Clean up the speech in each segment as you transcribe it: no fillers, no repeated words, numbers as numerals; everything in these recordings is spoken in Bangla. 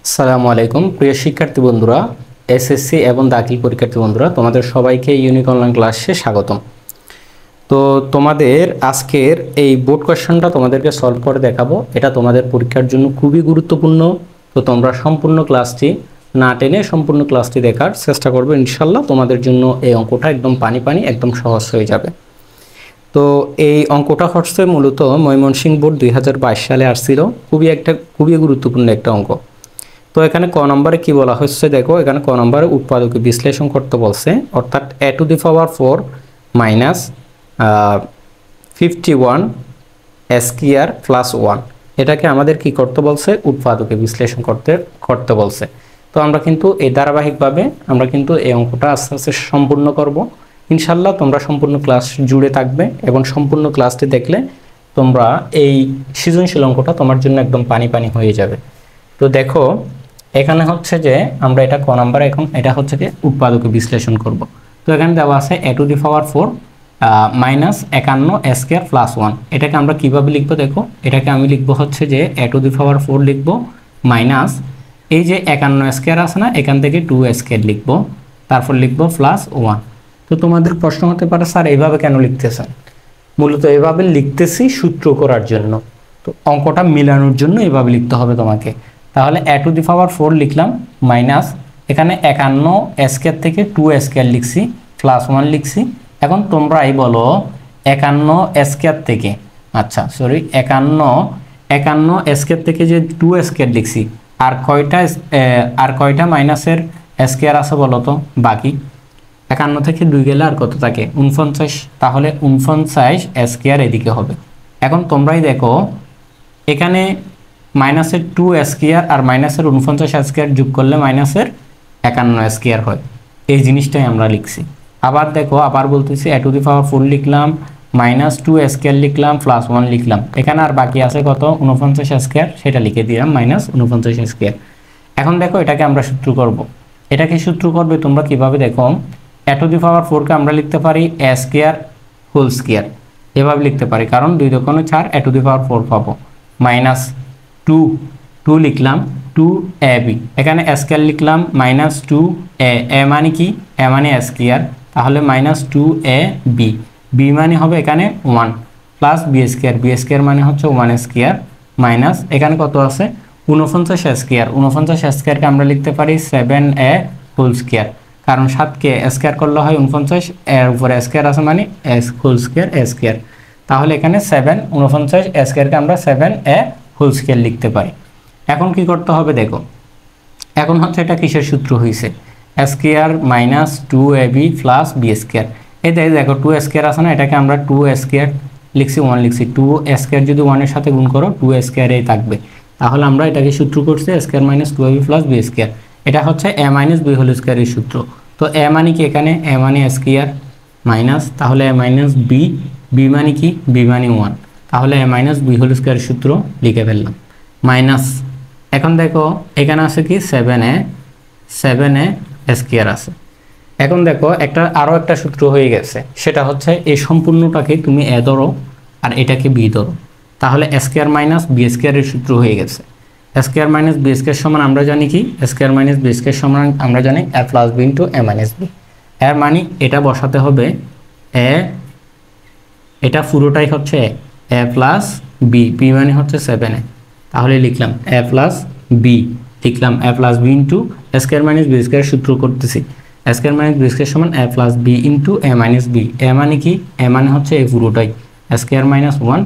আসসালামু আলাইকুম প্রিয় শিক্ষার্থী বন্ধুরা, এসএসসি এবং দাখিল পরীক্ষার্থী বন্ধুরা, তোমাদের সবাইকে ইউনিক অনলাইন ক্লাসে স্বাগতম। তো তোমাদের আজকের এই বোর্ড কোয়েশ্চনটা তোমাদেরকে সলভ করে দেখাবো। এটা তোমাদের পরীক্ষার জন্য খুবই গুরুত্বপূর্ণ। তো তোমরা সম্পূর্ণ ক্লাসটি না টেনে সম্পূর্ণ ক্লাসটি দেখার চেষ্টা করবে। ইনশাল্লাহ তোমাদের জন্য এই অঙ্কটা একদম পানি একদম সহজ হয়ে যাবে। তো এই অঙ্কটা হচ্ছে মূলত ময়মনসিংহ বোর্ড 2022 সালে আসছিল। খুবই গুরুত্বপূর্ণ একটা অঙ্ক। তো এখানে ক নম্বরে কি বলা হচ্ছে দেখো, এখানে ক নম্বরে উৎপাদকে বিশ্লেষণ করতে বলছে, অর্থাৎ a⁴ মাইনাস 51 স্কয়ার প্লাস 1, এটাকে আমাদের কি করতে বলছে, উৎপাদকে বিশ্লেষণ করতে বলছে। তো আমরা কিন্তু এই ধারাবাহিকভাবে আমরা কিন্তু এই অঙ্কটা আস্তে আস্তে সম্পূর্ণ করব। ইনশাল্লাহ তোমরা সম্পূর্ণ ক্লাস জুড়ে থাকবে এবং সম্পূর্ণ ক্লাসটি দেখলে তোমরা এই সৃজনশীল অঙ্কটা তোমার জন্য একদম পানি হয়ে যাবে। তো দেখো এখানে হচ্ছে যে আমরা এটা ক নাম্বার, এখন এটা হচ্ছে যে উৎপাদকে বিশ্লেষণ করব। তো এখানে দেওয়া আছে a⁴ মাইনাস 51 স্কয়ার প্লাস 1, এটাকে আমরা কিভাবে লিখবো দেখো, এটাকে আমি লিখবো হচ্ছে যে a⁴ লিখবো মাইনাস এই যে 51 স্কয়ার আছে না, এখান থেকে 2 স্কয়ার লিখবো, তারপর লিখবো প্লাস 1। তো তোমাদের প্রশ্ন হতে পারে স্যার এইভাবে কেন লিখতেছেন? মূলত এভাবে লিখতেছি সূত্র করার জন্য। তো অঙ্কটা মিলানোর জন্য এভাবে লিখতে হবে তোমাকে। তাহলে a⁴ লিখলাম মাইনাস এখানে 51 স্কয়ার থেকে 2 স্কয়ার লিখছি, প্লাস 1 লিখছি। এখন তোমরাই বলো 51 স্কয়ার থেকে, আচ্ছা সরি 51 স্কয়ার থেকে যে 2 স্কয়ার লিখছি, আর কয়টা মাইনাসের স্কয়ার আছে বলো তো? বাকি 51 থেকে 2 গেলে আর কত থাকে? 49। তাহলে 49 স্কয়ার এদিকে হবে। এখন তোমরাই দেখো এখানে মাইনাসের 2 স্কয়ার আর মাইনাসের 49 স্কয়ার যোগ করলে মাইনাসের 51 স্কয়ার হয়। এই জিনিসটাই আমরা লিখছি। আবার দেখো, আবার বলতেছি a⁴ লিখলাম মাইনাস 2 স্কয়ার লিখলাম প্লাস 1 লিখলাম, এখানে আর বাকি আছে কত? 49 স্কয়ার, সেটা লিখে দিলাম মাইনাস 49 স্কয়ার। এখন দেখো এটাকে আমরা সূত্র করব। এটাকে সূত্র করবে তোমরা কিভাবে দেখো, a⁴ কে আমরা লিখতে পারি a স্কয়ার হোল স্কয়ার, এভাবে লিখতে পারি, কারণ 2 × 4 a⁴ পাবো, মাইনাস 2 লিখলাম 2ab, এখানে স্কয়ার লিখলাম মাইনাস 2a, a মানে কি? a মানে স্কয়ার, তাহলে মাইনাস 2ab, b মানে হবে এখানে 1, প্লাস b স্কয়ার মানে হচ্ছে 1 স্কয়ার, মাইনাস এখানে কত আছে? 49 স্কয়ার। 49 স্কয়ারকে আমরা লিখতে পারি 7a হোল স্কয়ার, কারণ 7কে স্কয়ার করলে হয় 49, এর উপরে স্কয়ার আছে মানে হোল স্কয়ার a স্কয়ার। তাহলে এখানে 49 স্কয়ারকে আমরা 7a হোল স্কয়ার লিখতে পারি। এখন কি করতে হবে দেখো, এখন হচ্ছে এটা কিসের সূত্র হয়েছে? Square minus 2ab plus b square. এই দেখো 2 স্কয়ার আছে না, এটাকে আমরা 2 স্কয়ার লিখছি, 1 লিখছি। 2 স্কয়ার যদি 1 এর সাথে গুণ করো 2 স্কয়ারই থাকবে। তাহলে আমরা এটাকে সূত্র করছি square minus 2ab plus b square. এটা হচ্ছে a মাইনাস b হোল স্কয়ারের সূত্র। তো a মানে কি? এখানে a মানে স্কয়ার মাইনাস, তাহলে a মাইনাস b, b মানে কি? b মানে 1, তাহলে a মাইনাস b হোল স্কয়ারের সূত্র লিখে ফেললাম মাইনাস। এখন দেখো এখানে আছে কি? 7a স্কয়ার আছে। এখন দেখো আরো একটা সূত্র হয়ে গেছে, সেটা হচ্ছে এই সম্পূর্ণটাকে তুমি a ধরো আর এটাকে b ধরো, তাহলে স্কয়ার মাইনাস b স্কয়ারের সূত্র হয়ে গেছে। স্কয়ার মাইনাস b স্কয়ার সমান আমরা জানি কি? স্কয়ার মাইনাস b স্কয়ার সমান আমরা জানি a plus b into a minus b। এর মানে এটা বসাতে হবে a, এটা পুরোটাই হচ্ছে a প্লাস b, b মানে হচ্ছে 7a, তাহলে লিখলাম a প্লাস b, লিখলাম a plus b into square minus b square সূত্র করতেছি, স্কয়ার মাইনাস b স্কয়ার সমান a plus b into a minus b। a মানে কি? a মানে হচ্ছে এই পুরোটাই square minus 1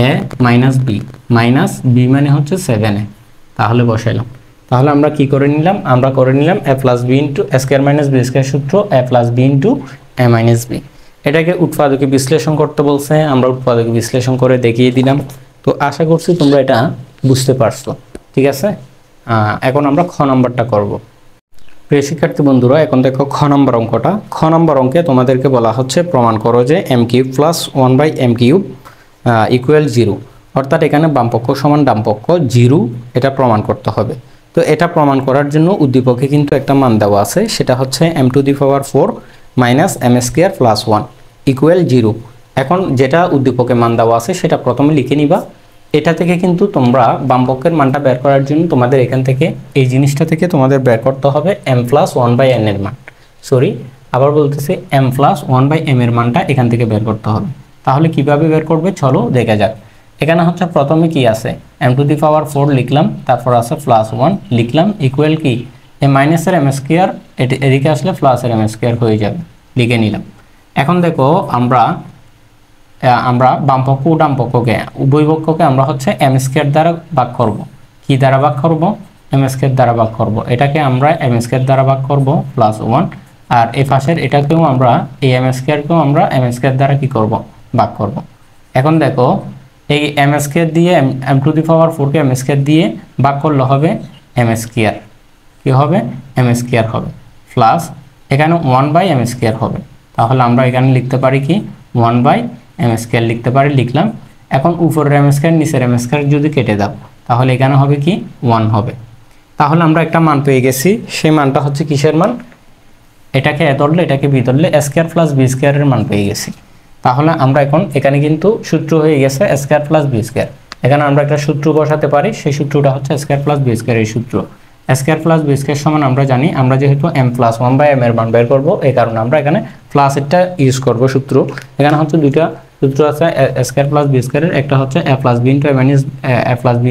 a minus b, minus b মানে হচ্ছে 7a, তাহলে বসাইলাম। তাহলে আমরা কি করে নিলাম? আমরা করে নিলাম a plus b into square minus b square সূত্র a plus b into a minus b। এটাকে উৎপাদকে বিশ্লেষণ করতে বলছে, আমরা উৎপাদকে বিশ্লেষণ করে দেখিয়ে দিলাম। তো আশা করছি তোমরা এটা বুঝতে পারছো, ঠিক আছে? এখন আমরা খ নম্বরটা করব। প্রিয় শিক্ষার্থী বন্ধুরা, এখন দেখো খ নম্বর অঙ্কটা। খ নম্বর অঙ্কে তোমাদেরকে বলা হচ্ছে প্রমাণ করো যে m³ প্লাস 1/m³ ইকুয়াল 0, অর্থাৎ এখানে বামপক্ষ সমান ডানপক্ষ 0, এটা প্রমাণ করতে হবে। তো এটা প্রমাণ করার জন্য উদ্দীপকে কিন্তু একটা মান দেওয়া আছে, সেটা হচ্ছে m⁴ minus m square plus 1 equal 0। এখন যেটা উদ্দীপকে মান দেওয়া আছে সেটা প্রথমে লিখে নিবা, এটা থেকে কিন্তু তোমরা বামপক্ষের মানটা বের করার জন্য তোমাদের এখান থেকে এই জিনিসটা থেকে তোমাদের বের করতে হবে m+1/n এর মান। সরি, আবার বলতেছি m+1/m এর মানটা এখান থেকে বের করতে হবে। তাহলে কিভাবে বের করবে চলো দেখা যাক। এখানে হচ্ছে প্রথমে কি আছে, m⁴ লিখলাম, তারপর আছে +1 লিখলাম, ইকুয়াল কি এই মাইনাসের m² এদিকে আসলে প্লাসের m² হয়ে যাবে, লিখে নিলাম। এখন দেখো আমরা বামপক্ষ ও ডানপক্ষকে উভয় পক্ষকে আমরা হচ্ছে m² দ্বারা ভাগ করব। কি দ্বারা ভাগ করব? m² দ্বারা ভাগ করব। এটাকে আমরা m² দ্বারা ভাগ করব +1, আর এই পাশের এটাকেও আমরা এই m²কেও আমরা m² দ্বারা কি করব? ভাগ করব। এখন দেখো এই m² দিয়ে m⁴ কে m² দিয়ে ভাগ করলে হবে m², কি হবে? m² হবে, প্লাস এখানে 1/m² হবে। তাহলে আমরা এখানে লিখতে পারি কি 1/m² লিখতে পারি, লিখলাম। এখন উপরের m² নিচের m² যদি কেটে দাও তাহলে এখানে হবে কি 1 হবে। তাহলে আমরা একটা মান পেয়ে গেছি, সেই মানটা হচ্ছে কিসের মান? এটাকে এ ধরলে এটাকে বি ধরলে a² + b² এর মান পেয়ে গেছি। তাহলে আমরা এখন এখানে কিন্তু সূত্র হয়ে গেছে a² + b²। এখানে আমরা একটা সূত্র বসাতে পারি, সেই সূত্রটা হচ্ছে a² + b² এর সূত্র। a² + b² সমান আমরা জানি, আমরা যেহেতু m+1/m এর মান বের করব, এই কারণে আমরা এখানে প্লাস এটা ইউজ করব সূত্র। এখানে হচ্ছে দুইটা সূত্র আছে a² + b² এর, একটা হচ্ছে a + b * a + b²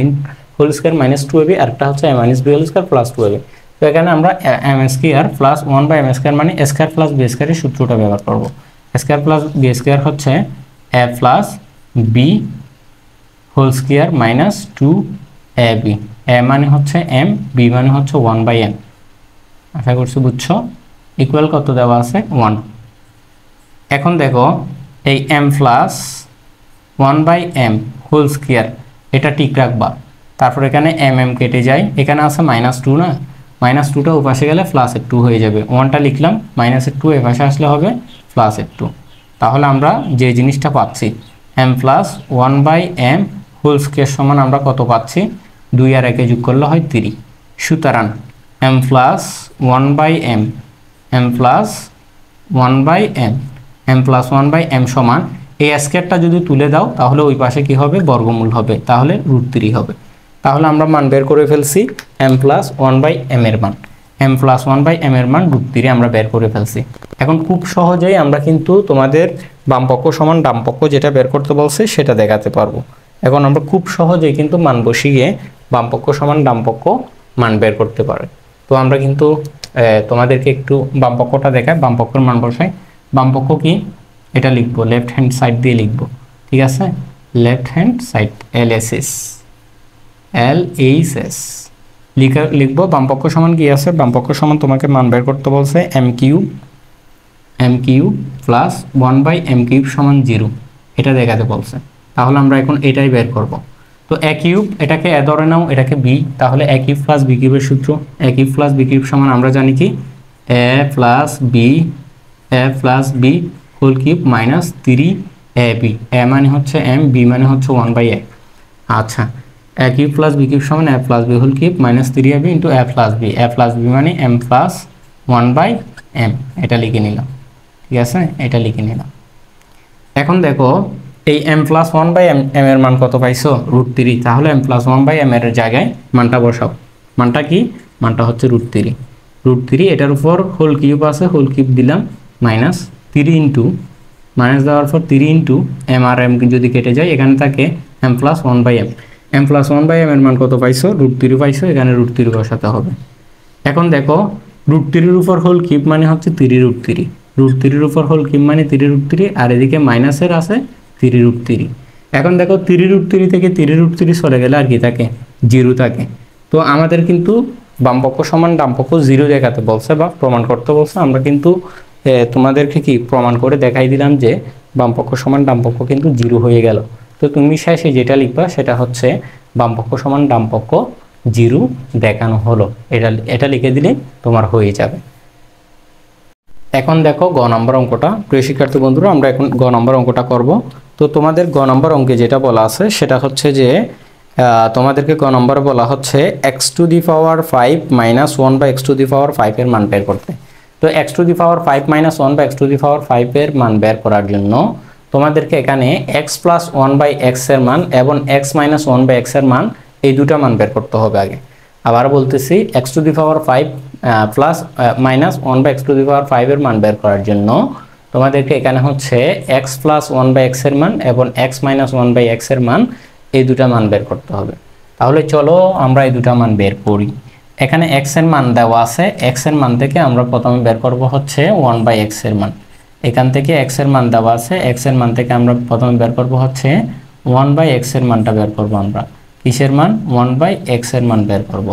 - 2ab, আর একটা হচ্ছে a - b² + 2ab। তো এখানে আমরা m² + 1/m² মানে a² + b² এর সূত্রটা ব্যবহার করব। a² + b² হচ্ছে a + b² - 2ab। a মানে হচ্ছে m, b মানে হচ্ছে 1/m। আশা করছি বুঝছো। ইকুয়াল কত দেওয়া আছে? 1। এখন দেখো এই m+1/m² এটা ঠিক রাখবা। তারপর এখানে mm কেটে যায়, এখানে আছে -2 না, -2টা ওপাশে গেলে +2 হয়ে যাবে। 1টা লিখলাম, -2 এপাশে আসলে হবে +2। তাহলে আমরা যে জিনিসটা পাচ্ছি m+1/m² সমান আমরা কত পাচ্ছি? 2 আর 1 যোগ করলে হয় 3। সুতরাং m+1/m সমান এই স্কয়ারটা যদি তুলে দাও তাহলে ওই পাশে কি হবে? বর্গমূল হবে, তাহলে √3 হবে। তাহলে আমরা মান বের করে ফেলছি m+1/m এর মান। m+1/m এর মান √3 আমরা বের করে ফেলছি। এখন খুব সহজেই আমরা কিন্তু তোমাদের বামপক্ষ সমান ডানপক্ষ যেটা বের করতে বলছে সেটা দেখাতে পারবো। এখন আমরা খুব সহজেই কিন্তু মান বসিয়ে বামপক্ষ সমান ডানপক্ষ মান বের করতে পারি। তো আমরা কিন্তু তোমাদেরকে একটু বামপক্ষটা দেখাই, বামপক্ষের মান বসাই। বামপক্ষ কি এটা লিখবো, লেফট হ্যান্ড সাইড দিয়ে লিখবো, ঠিক আছে? লেফট হ্যান্ড সাইড LHS লিখবো। বামপক্ষ সমান কি আছে? বামপক্ষ সমান তোমাকে মান বের করতে বলছে m³ + 1/m³ সমান 0, এটা দেখাতে বলছে। তাহলে আমরা এখন এটাই বের করব। তো a³ এটাকে এ ধরে নাও, এটাকে b, তাহলে a³ + b³ এর সূত্র। a³ + b³ সমান আমরা জানি কি a + b - 3ab। a মানে হচ্ছে m, b মানে হচ্ছে 1/a। আচ্ছা, a³ + b³ সমান a + b - 3ab * a + b। a + b মানে m + 1/m, এটা লিখে নিলাম, ঠিক আছে? এটা লিখে নিলাম। এখন দেখো এই m+1/m এর মান কত পাইছো? √3। তাহলে m+1/m এর জায়গায় মানটা বসাও। মানটা কি? মানটা হচ্ছে √3। √3 এটার উপর হোল কিউব আছে, হোল কিউব দিলাম, -3 ইন্টু মাইনাস দেওয়ার পর 3 ইন্টু m আর m যদি কেটে যায় এখানে থাকে m+1/m। m+1/m এর মান কত পাইছো? √3 পাইছো, এখানে √3 বসাতে হবে। এখন দেখো √3 এর উপর হোল কিউব মানে হচ্ছে 3√3, √3 এর উপর হোল কিউব মানে 3√3, আর এদিকে মাইনাসের আছে 3√3। এখন দেখো 3√3 থেকে 3√3 চলে গেলে আর কি থাকে? 0 থাকে। তো আমাদের কিন্তু বামপক্ষ সমান ডানপক্ষ 0 দেখাতে বলছে বা প্রমাণ করতে বলছে। আমরা কিন্তু তোমাদেরকে কি প্রমাণ করে দেখাই দিলাম যে বামপক্ষ সমান ডানপক্ষ কিন্তু 0 হয়ে গেল। তো তুমি শেষে যেটা লিখবা সেটা হচ্ছে বামপক্ষ সমান ডানপক্ষ 0 দেখানো হলো, এটা লিখে দিলে তোমার হয়ে যাবে। এখন দেখো গ নম্বর অঙ্কটা। প্রিয় শিক্ষার্থী বন্ধুরা, আমরা এখন গ নম্বর অঙ্কটা করব। তো তোমাদের গ নম্বর অঙ্কে যেটা বলা আছে সেটা হচ্ছে যে তোমাদেরকে গ নম্বরে বলা হচ্ছে x⁵ - 1 বা x⁵ এর মান বের করতে। তো x⁵ - 1 বা x⁵ এর মান বের করার জন্য তোমাদেরকে এখানে x প্লাস 1/x এর মান এবং x মাইনাস 1/x এর মান এই দুটা মান বের করতে হবে আগে। আবার বলতেছি x to the power 5 plus minus 1/x to the power 5 এর মান বের করার জন্য তোমাদেরকে এখানে হচ্ছে x প্লাস 1/x এর মান এবং x মাইনাস 1/x এর মান এই দুটা মান বের করতে হবে। তাহলে চলো আমরা এই দুটা মান বের করি। এখানে x এর মান দেওয়া আছে, x এর মান থেকে আমরা প্রথমে বের করব হচ্ছে 1/x এর মান। এখান থেকে x এর মান দেওয়া আছে, x এর মান থেকে আমরা প্রথমে বের করব হচ্ছে 1/x এর মানটা বের করব। আমরা কিসের মান? 1/x এর মান বের করব।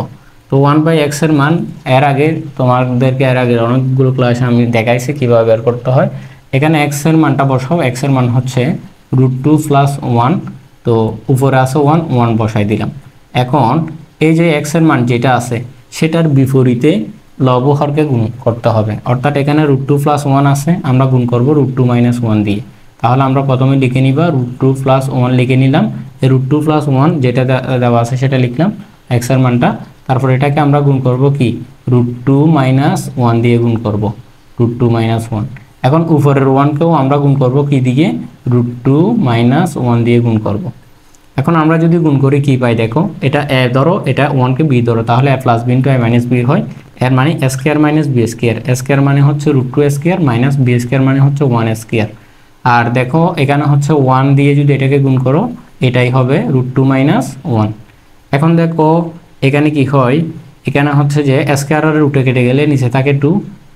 তো 1/x এর মান এর আগে তোমাদেরকে এর আগে অনেকগুলো ক্লাসে আমি দেখাইছি কিভাবে বের করতে হয়। এখানে x এর মানটা বসাও, x এর মান হচ্ছে √2 প্লাস 1, তো উপরে আছে 1 বসাই দিলাম। এখন এই যে x এর মান যেটা আছে সেটার বিপরীতে লব হরকে গুণ করতে হবে, অর্থাৎ এখানে √2 প্লাস 1 আছে, আমরা গুণ করব √2 মাইনাস 1 দিয়ে। তাহলে আমরা প্রথমে লিখে নিবা √2 প্লাস 1 লিখে নিলাম, এই √2 প্লাস 1 যেটা দেওয়া আছে সেটা লিখলাম x এর মানটা। তারপর এটাকে আমরা গুণ করব কি √2 মাইনাস 1 দিয়ে গুণ করব, √2 মাইনাস 1। এখন উপরের 1 কেও আমরা গুণ করব কি দিয়ে? √2 মাইনাস 1 দিয়ে গুণ করব। এখন আমরা যদি গুণ করি কি পাই দেখো, এটা a ধরো, এটা 1 কে b ধরো, তাহলে a plus b into a minus b হয়। এর মানে a square minus b square, a square মানে হচ্ছে √2 স্কয়ার মাইনাস b স্কয়ার মানে হচ্ছে 1 স্কয়ার। আর দেখো এখানে হচ্ছে 1 দিয়ে যদি এটাকে গুণ করো এটাই হবে √2 মাইনাস 1। এখন দেখো এখানে কি হয়, এখানে হচ্ছে যে স্কয়ার আর রুটে কেটে গেলে নিচে থাকে 2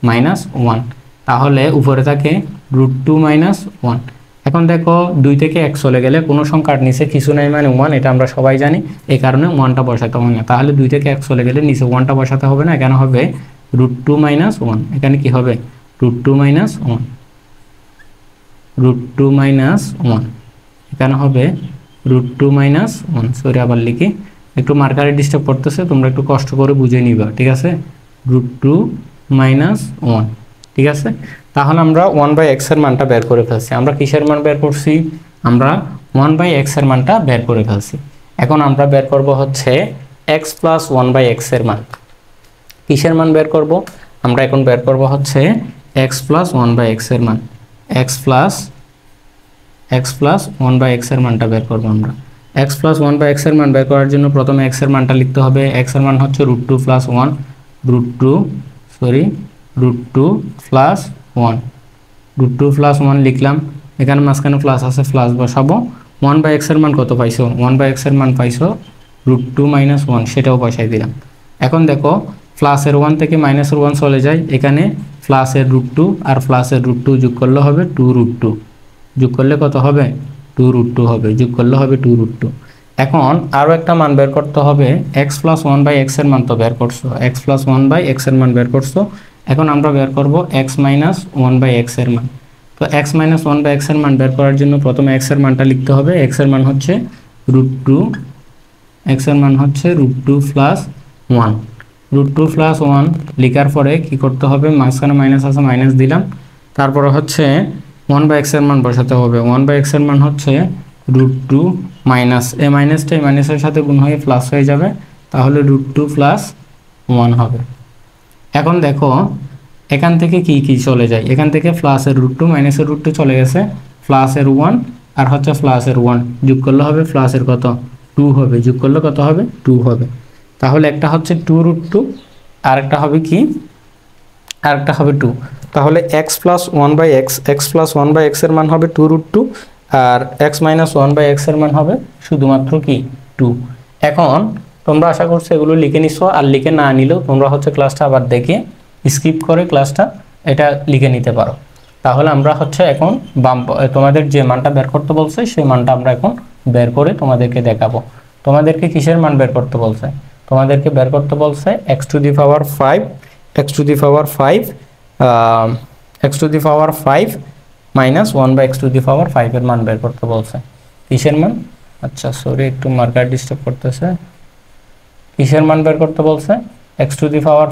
মাইনাস 1, তাহলে উপরে থাকে √2 মাইনাস 1। এখন দেখো 2 থেকে 1 চলে গেলে কোনো সংখ্যার নিচে কিছু নাই মানে 1, এটা আমরা সবাই জানি, এই কারণে 1টা বসাতে হবে না। তাহলে 2 থেকে 1 চলে গেলে নিচে 1টা বসাতে হবে না, এখানে হবে √2 মাইনাস 1। এখানে কি হবে? √2 মাইনাস 1, √2 মাইনাস 1, এখানে হবে √2 মাইনাস 1। সরি আবার লিখি, একটু মার্কারে ডিস্টার্ব করতেছে, তোমরা একটু কষ্ট করে বুঝে নিবা, ঠিক আছে? √2 মাইনাস 1, ঠিক আছে? তাহলে আমরা 1/x এর মানটা বের করে ফেলছি। আমরা কিসের মান বের করছি? আমরা 1/x এর মানটা বের করে ফেলছি। এখন আমরা বের করব হচ্ছে x প্লাস 1/x এর মান। কিসের মান বের করব? আমরা এখন বের করব হচ্ছে x প্লাস 1/x এর মান। x প্লাস 1/x এর মানটা বের করব আমরা। x প্লাস 1/x এর মান বের করার জন্য প্রথমে x এর মানটা লিখতে হবে। x এর মান হচ্ছে √2 প্লাস 1, √2 প্লাস 1, √2 প্লাস 1 লিখলাম। এখানে মাঝখানে প্লাস আছে, প্লাস বসাবো। 1/x এর মান কত পাইছো? 1/x এর মান পাইছো √2 মাইনাস 1, সেটাও বসাই দিলাম। এখন দেখো প্লাসের 1 থেকে মাইনাসের 1 চলে যায়, এখানে প্লাসের √2 আর প্লাসের √2 যোগ করলে হবে 2√2, যোগ করলে কত হবে? 2√2 হবে, যোগ করলে হবে 2√2। এখন আরও একটা মান বের করতে হবে, x প্লাস 1/x এর মান তো বের করছো, x প্লাস 1/x এর মান বের করছো। এখন আমরা বের করব x মাইনাস 1/x এর মান। তো x মাইনাস 1/x এর মান বের করার জন্য প্রথমে x এর মানটা লিখতে হবে। x এর মান হচ্ছে √2, x এর মান হচ্ছে √2 প্লাস 1, √2 প্লাস 1 লিখার পরে কি করতে হবে? মাঝখানে মাইনাস আছে, মাইনাস দিলাম। তারপরে হচ্ছে 1/x এর মান বসাতে হবে। 1/x এর মান হচ্ছে √2 মাইনাস, এই মাইনাসটা এই মাইনাসের সাথে গুণ হয়ে প্লাস হয়ে যাবে, তাহলে √2 প্লাস 1 হবে। এখন দেখো এখান থেকে কি কি চলে যায়, এখান থেকে প্লাসের √2 মাইনাসের √2 চলে গেছে, প্লাসের 1 আর হচ্ছে প্লাসের 1 যোগ করলে হবে প্লাসের কত? 2 হবে, যোগ করলে কত হবে? 2 হবে। তাহলে একটা হচ্ছে 2√2 আর একটা হবে কি? আর একটা হবে 2। তাহলে x প্লাস 1/x এর মান হবে 2√2 আর x মাইনাস 1/x এর মান হবে শুধুমাত্র কি? 2। এখন তোমরা আশা করছো এগুলো লিখে নিছো, আর লিখে না নিলেও তোমরা হচ্ছে ক্লাসটা আবার দেখে স্কিপ করে ক্লাসটা এটা লিখে নিতে পারো। তাহলে আমরা হচ্ছে এখন তোমাদের যে মানটা বের করতে বলছে সেই মানটা আমরা এখন বের করে তোমাদেরকে দেখাবো। তোমাদেরকে কিসের মান বের করতে বলছে? তোমাদেরকে বের করতে বলছে x to the power 5 minus 1/x to the power 5 এর মান বের করতে বলছে। কিসের মান? আচ্ছা সরি, একটু মার্কার ডিস্টার্ব করতেছে। কিসের মান বের করতে বলছে? x to the power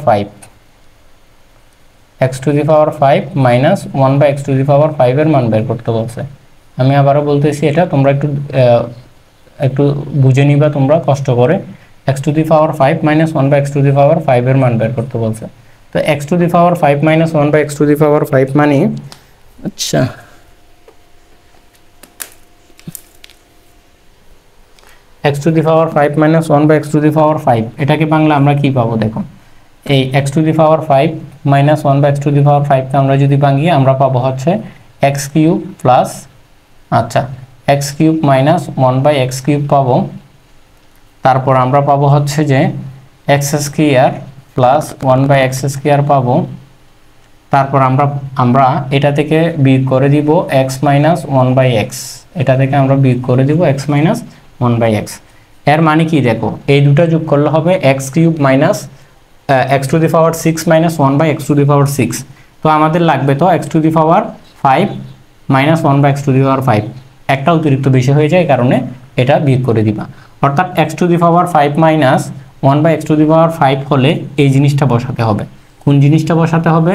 5 minus 1/x to the power 5 এর মান বের করতে বলছে। আমি আবারও বলতেছি, এটা তোমরা একটু বুঝে নিবা তোমরা কষ্ট করে। x to the power 5 minus 1/x to the power 5 এর মান বের করতে বলছে। তো x to the power 5 minus 1/x to the power 5 মানে, আচ্ছা x to the power 5 minus 1 by x to the power 5, এটাকে বাংলা আমরা কি পাবো দেখো, এই x to the power 5 minus 1 by x to the power 5কে আমরা যদি ভাঙি আমরা পাবো হচ্ছে এক্স কিউব প্লাস, আচ্ছা x cube minus 1 by x cube পাবো, তারপর আমরা পাবো হচ্ছে যে x square plus 1 by x square পাবো, তারপর আমরা এটা থেকে বিয়োগ করে দিব x মাইনাস 1 বাই এক্স, এটা থেকে আমরা বিয়োগ করে দিব x মাইনাস 1 বাই এক্স। এর মানে কি দেখো, এই দুটো যোগ করলে হবে x cube minus x to the power 6 minus 1 by x to the power 6। তো আমাদের লাগবে তো x to the power 5 minus 1 by x to the power 5, একটা অতিরিক্ত বেশি হয়ে যায় কারণে এটা বিয়োগ করে দিবা, অর্থাৎ x to the power 5 minus 1 by x to the power 5 হলে এই জিনিসটা বসাতে হবে। কোন জিনিসটা বসাতে হবে?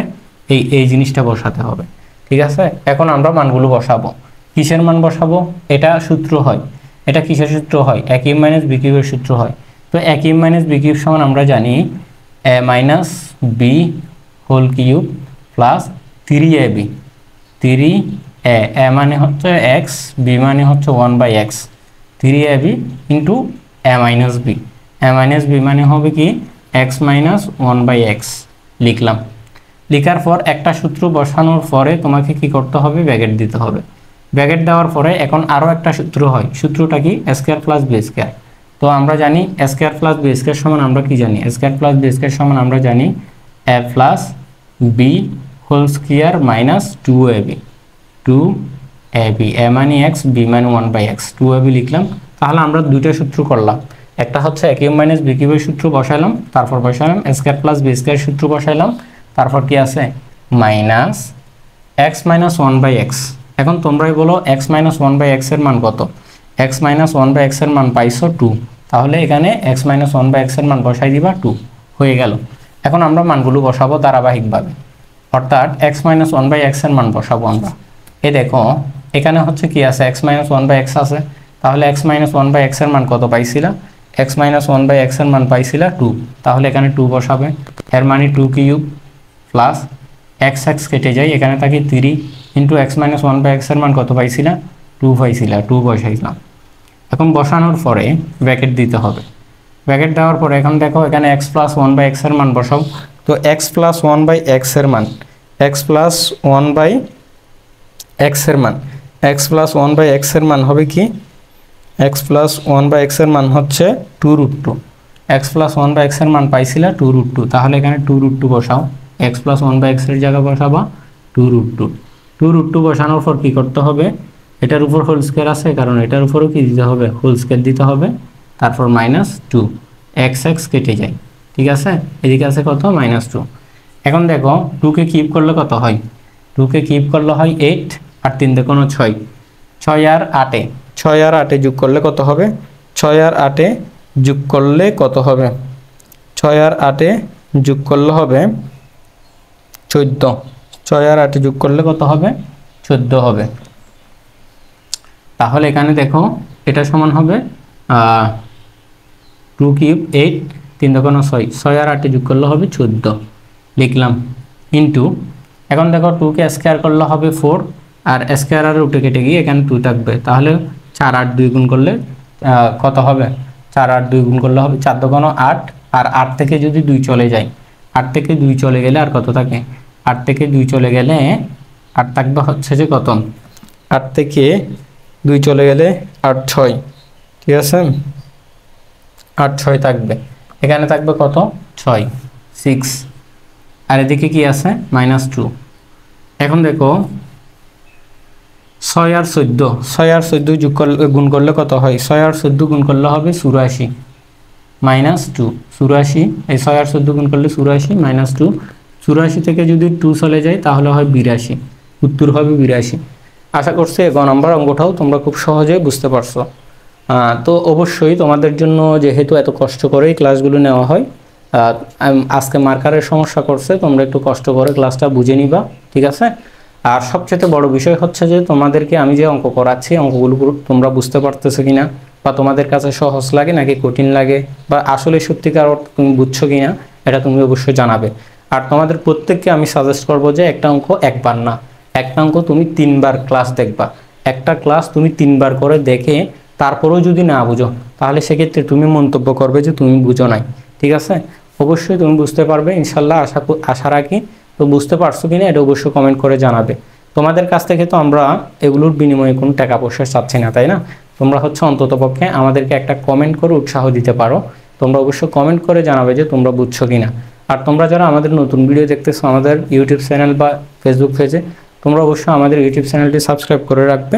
এই জিনিসটা বসাতে হবে, ঠিক আছে। এখন আমরা মানগুলো বসাবো। কিসের মান বসাবো? এটা সূত্র হয়, এটা কিসের সূত্র হয়? এ কিউব মাইনাস বি কিউবের সূত্র হয়। তো a cube minus b cube সমান আমরা জানি a minus b whole cube plus 3ab, 3a, a মানে হচ্ছে এক্স, বি মানে হচ্ছে 1 by x, 3ab into a minus b, a minus b মানে হবে কি এক্স মাইনাস 1 বাই এক্স লিখলাম। লিখার পর একটা সূত্র বসানোর পরে তোমাকে কি করতে হবে? ব্র্যাকেট দিতে হবে। ব্র্যাকেট দেওয়ার পরে এখন আরও একটা সূত্র হয়, সূত্রটা কি? A square plus b square. তো আমরা জানি a square plus b square সমান আমরা কি জানি? A square plus b square সমান আমরা জানি a plus b whole square minus 2ab, 2ab, a মানে এক্স, বি মানে 1 বাই এক্স, 2ab লিখলাম। তাহলে আমরা দুইটা সূত্র করলাম, একটা হচ্ছে এ কিউব মাইনাস বি কিউবের সূত্র বসাইলাম, তারপর বসাইলাম a square plus b square সূত্র বসাইলাম, তারপর কি আছে minus x minus 1 by x. এখন তোমরাই বলো এক্স মাইনাস 1 বাই এক্স এর মান কত? এক্স মাইনাস 1 বাই এক্স এর মান পাইছো 2, তাহলে এখানে এক্স মাইনাস 1 বাই এক্স এর মান বসাই দিবা 2, হয়ে গেল। এখন আমরা মানগুলো বসাবো ধারাবাহিকভাবে, অর্থাৎ এক্স মাইনাস 1 বাই এক্স এর মান বসাবো আমরা। এই দেখো এখানে হচ্ছে কি আছে? এক্স মাইনাস 1 বাই এক্স আছে, তাহলে এক্স মাইনাস 1 বাই এক্স এর মান কত পাইছিলা? এক্স মাইনাস 1 বাই এক্স এর মান পাইছিলা 2, তাহলে এখানে 2 বসাবে, এর মানে 2 কিউব প্লাস এক্স এক্স কেটে যায়, এখানে থাকি 3 into x minus 1 by x এর মান কত পাইছিলা? 2 পাইছিলা, 2 বসাইলাম। এখন বসানোর পরে ব্র্যাকেট দিতে হবে। ব্র্যাকেট দেওয়ার পরে এখন দেখো এখানে এক্স প্লাস 1 বাই এক্স এর মান বসাও। তো এক্স প্লাস 1 বাই এক্স এর মান, এক্স প্লাস 1 বাই এক্স এর মান, এক্স প্লাস 1 বাই এক্স এর মান হবে কি? এক্স প্লাস 1 বাই এক্স এর মান হচ্ছে 2√2। এক্স প্লাস 1 বাই এক্স এর মান পাইছিলা 2√2, তাহলে এখানে 2√2 বসাও। এক্স প্লাস 1 বাই এক্স এর জায়গা বসাবা 2√2। 2√2 বসানোর পর কি করতে হবে? এটার উপর হোল স্কয়ার আছে, কারণ এটার উপরও কি দিতে হবে? হোল স্কয়ার দিতে হবে, তারপর মাইনাস 2, এক্স এক্স কেটে যায়, ঠিক আছে। এদিকে আছে কত? মাইনাস 2। এখন দেখো 2 কে কিউব করলে কত হয়? 2 কে কিউব করলে হয় 8, আর 3 দেখো 6, 6 আর 8, 6 আর 8 যোগ করলে কত হবে? 6 আর 8 যোগ করলে কত হবে? 6 আর 8 যোগ করলে হবে 14, 6 আর 8 যোগ করলে কত হবে? 14 হবে। তাহলে এখানে দেখো এটা সমান হবে 2 কিউব 8, 3 দেখো 6, 6 আর 8 যোগ করলে হবে 14 লিখলাম, ইন্টু এখন দেখো 2 কে স্কয়ার করলে হবে 4, আর স্কয়ার আর উঠে কেটে গিয়ে এখানে 2 থাকবে, তাহলে 4 আর 2 গুণ করলে কত হবে? 4 আর 2 গুণ করলে হবে 4 দেখো 8, আর 8 থেকে যদি 2 চলে যায়, 8 থেকে 2 চলে গেলে আর কত থাকে? 8 থেকে 2 চলে গেলে 8 থাকবে হচ্ছে যে কত? 8 থেকে 2 চলে গেলে 8 6, ঠিক আছে, 8 6 থাকবে, এখানে থাকবে কত? 6 6, আর এদিকে কি আছে? মাইনাস 2। এখন দেখো 6 আর 14, 6 আর 14 যোগ করলে গুণ করলে কত হয়? 6 আর 14 গুণ করলে হবে 84 মাইনাস 2, 84, এই 6 আর 14 গুণ করলে 84 মাইনাস 2, 84 থেকে যদি 2 চলে যায় তাহলে হয় 82, উত্তর হবে 82। আশা করছি গ নাম্বার অঙ্কটাও তোমরা খুব সহজে বুঝতে পারছো। তো অবশ্যই তোমাদের জন্য যেহেতু এত কষ্ট করেই ক্লাসগুলো নেওয়া হয়, আজকে মার্কারের সমস্যা করছে, তোমরা একটু কষ্ট করে ক্লাসটা বুঝে নিবা, ঠিক আছে। আর সবচেয়ে বড় বিষয় হচ্ছে যে তোমাদেরকে আমি যে অঙ্ক করাচ্ছি অঙ্কগুলো তোমরা বুঝতে পারতেছো কিনা, বা তোমাদের কাছে সহজ লাগে নাকি কঠিন লাগে, বা আসলে সত্যিকার তুমি বুঝছো কিনা এটা তুমি অবশ্যই জানাবে। আর তোমাদের প্রত্যেককে আমি সাজেস্ট করবো যে একটা অঙ্ক একবার না, একটা অঙ্ক তুমি 3বার ক্লাস দেখবা, একটা ক্লাস তুমি 3বার করে দেখে তারপরেও যদি না বুঝো তাহলে সেক্ষেত্রে তুমি মন্তব্য করবে যে তুমি বুঝো নাই, ঠিক আছে? অবশ্যই তুমি বুঝতে পারবে ইনশাল্লাহ, আশা রাখি। তো বুঝতে পারছো কিনা এটা অবশ্যই কমেন্ট করে জানাবে। তোমাদের কাছ থেকে তো আমরা এগুলোর বিনিময়ে কোনো টাকা পয়সা চাচ্ছি না, তাই না? তোমরা হচ্ছে অন্ততপক্ষে আমাদেরকে একটা কমেন্ট করে উৎসাহ দিতে পারো। তোমরা অবশ্যই কমেন্ট করে জানাবে যে তোমরা বুঝছো কিনা। আর তোমরা যারা আমাদের নতুন ভিডিও দেখতেছো আমাদের ইউটিউব চ্যানেল বা ফেসবুক পেজে, তোমরা অবশ্যই আমাদের ইউটিউব চ্যানেলটি সাবস্ক্রাইব করে রাখবে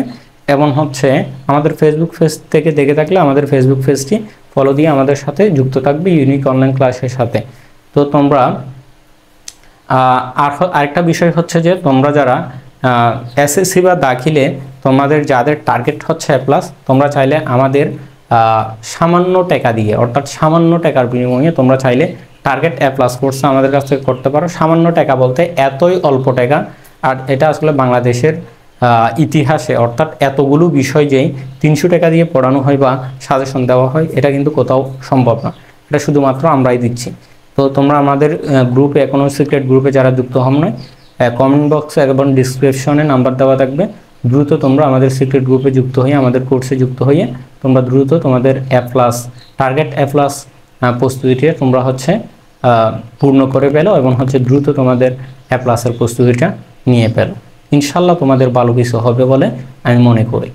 এবং হচ্ছে আমাদের ফেসবুক পেজ থেকে দেখে থাকলে আমাদের ফেসবুক পেজটি ফলো দিয়ে আমাদের সাথে যুক্ত থাকবে ইউনিক অনলাইন ক্লাসের সাথে। তো তোমরা আরেকটা বিষয় হচ্ছে যে তোমরা যারা এসএসসি বা দাখিলে তোমাদের যাদের টার্গেট হচ্ছে এ প্লাস, তোমরা চাইলে আমাদের সামান্য টাকা দিয়ে, অর্থাৎ সামান্য টাকার বিনিময়ে তোমরা চাইলে টার্গেট এ প্লাস কোর্সটা আমাদের কাছ থেকে করতে পারো। সামান্য টাকা বলতে এতই অল্প টাকা, আর এটা আসলে বাংলাদেশের ইতিহাসে, অর্থাৎ এতগুলো বিষয় যেই 300 টাকা দিয়ে পড়ানো হয় বা সাজেশন দেওয়া হয়, এটা কিন্তু কোথাও সম্ভব না। এটা শুধুমাত্র আমরাই দিচ্ছি। তো তোমরা আমাদের গ্রুপে, এখনও সিক্রেট গ্রুপে যারা যুক্ত হন নাই, কমেন্ট বক্সে এবং ডিসক্রিপশনে নাম্বার দেওয়া থাকবে। দ্রুত তোমরা আমাদের সিক্রেট গ্রুপে যুক্ত হয়ে, আমাদের কোর্সে যুক্ত হয়ে তোমরা দ্রুত তোমাদের এ প্লাস, টার্গেট এ প্লাস প্রস্তুতিটা তোমরা হচ্ছে পূর্ণ করে পেলো এবং হচ্ছে দ্রুত তোমাদের এ প্লাসের প্রস্তুতিটা নিয়ে পেলো। ইনশাল্লাহ তোমাদের ভালো কিছু হবে বলে আমি মনে করি।